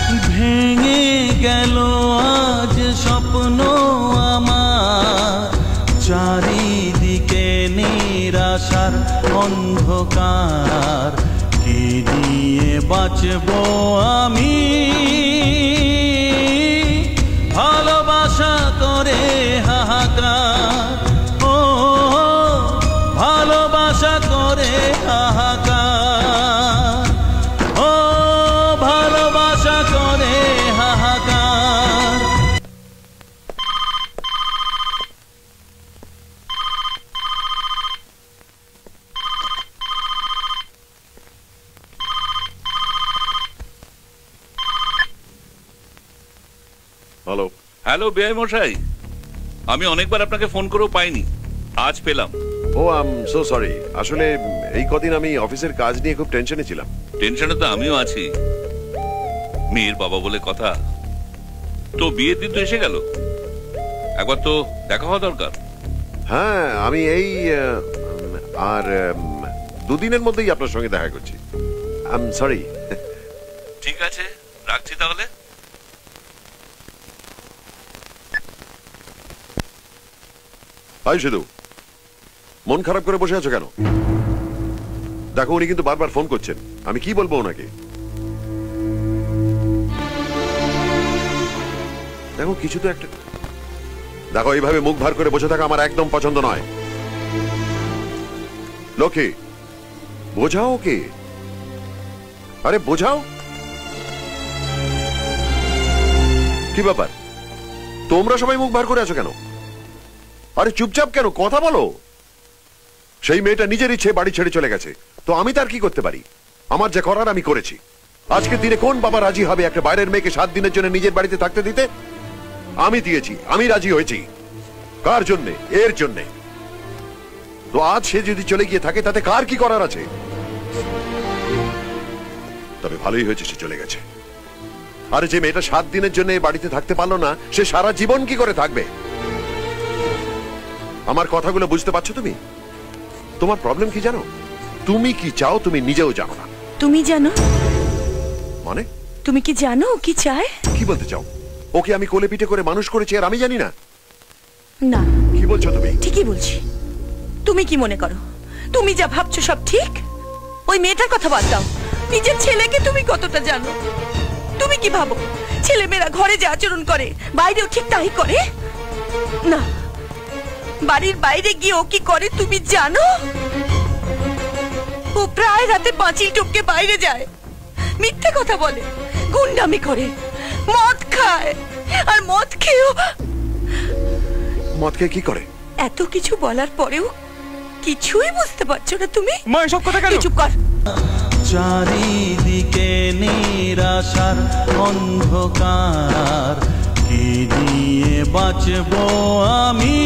ভেঙে গেল আজ স্বপ্ন আমার, চারিদিকে নিরাশার অন্ধকার, কি নিয়ে বাঁচবো আমি? ভালোবাসা করে হাহাকার, ও ভালোবাসা করে হাহাকার, ও ভালোবাসা করে হাহাকার। হ্যালো। হ্যালো বেআই মশাই, আমি অনেকবার আপনাকে ফোন করেও পাইনি, আজ পেলাম। ও আই এম সো সরি, আসলে এই কদিন আমি অফিসের কাজ নিয়ে খুব টেনশনে ছিলাম। টেনশনে তো আমিও আছি, মেয়ের বাবা বলে কথা। তো বিয়ের দিন তো এসে গেল, একবার তো দেখা হওয়া দরকার। হ্যাঁ, আমি এই আর দুদিনের মধ্যেই আপনার সঙ্গে দেখা করছি। I am sorry. ঠিক আছে, রাখছি তাহলে। হাই সিধু, মন খারাপ করে বসে আছো কেন? দেখো, উনি কিন্তু বারবার ফোন করছেন, আমি কি বলবো ওনাকে? দেখো কিছু তো একটা, দেখো এইভাবে মুখ ভার করে বসে থাকা আমার একদম পছন্দ নয়। লক্ষ্মী, বোঝাও ওকে, আরে বোঝাও। কি ব্যাপার, তোমরা সবাই মুখ ভার করে আছো কেন? আরে চুপচাপ কেন, কথা বলো। সেই মেয়েটা নিজের ইচ্ছে বাড়ি ছেড়ে চলে গেছে, তো আমি তার কি করতে পারি? আমার যা করার আমি করেছি। আজকের দিনে কোন বাবা রাজি হবে একটা বাইরের মেয়েকে 7 দিনের জন্য নিজের বাড়িতে থাকতে দিতে? আমি দিয়েছি, আমি রাজি হয়েছি। কার জন্যে? এর জন্যে। তো আজ সে যদি চলে গিয়ে থাকে তাতে কার কি করার আছে? তবে ভালোই হয়েছে সে চলে গেছে। আরে যে মেয়েটা 7 দিনের জন্য বাড়িতে থাকতে পারলো না, সে সারা জীবন কি করে থাকবে? আমার কথাগুলো বুঝতে পারছো তুমি? তোমার প্রবলেম কি জানো? তুমি কি চাও তুমি নিজেও জানো না। তুমি জানো মানে? তুমি কি জানো কি চায়? কি বলতে চাও? ওকে আমি কোলে পিঠে করে মানুষ করেছি আর আমি জানি না? না। কি বলছো তুমি? ঠিকই বলছি। তুমি কি মনে করো তুমি যা ভাবছো সব ঠিক? ওই মেয়েটার কথা বাদ দাও, নিজের ছেলেকে তুমি কতটা জানো? তুমি কি ভাবো ছেলেমেয়েরা ঘরে যে আচরণ করে বাইরেও ঠিক তাই করে? না, বাড়ির বাইরে গিয়ে ও কি করে তুমি জানো? ও প্রায় রাতে পাঁচিল টপকে বাইরে যায়, মিথ্যে কথা বলে, গুন্ডামি করে, মদ খায়, আর মদ খেয়েও। মদ খেয়ে কি করে? এত কিছু বলার পরেও কিছুই বুঝতে পারছো না তুমি? মা এসব কথা কেন? চুপ কর। চারিদিকে নিরাশার অন্ধকার, কি নিয়ে বাঁচবো আমি?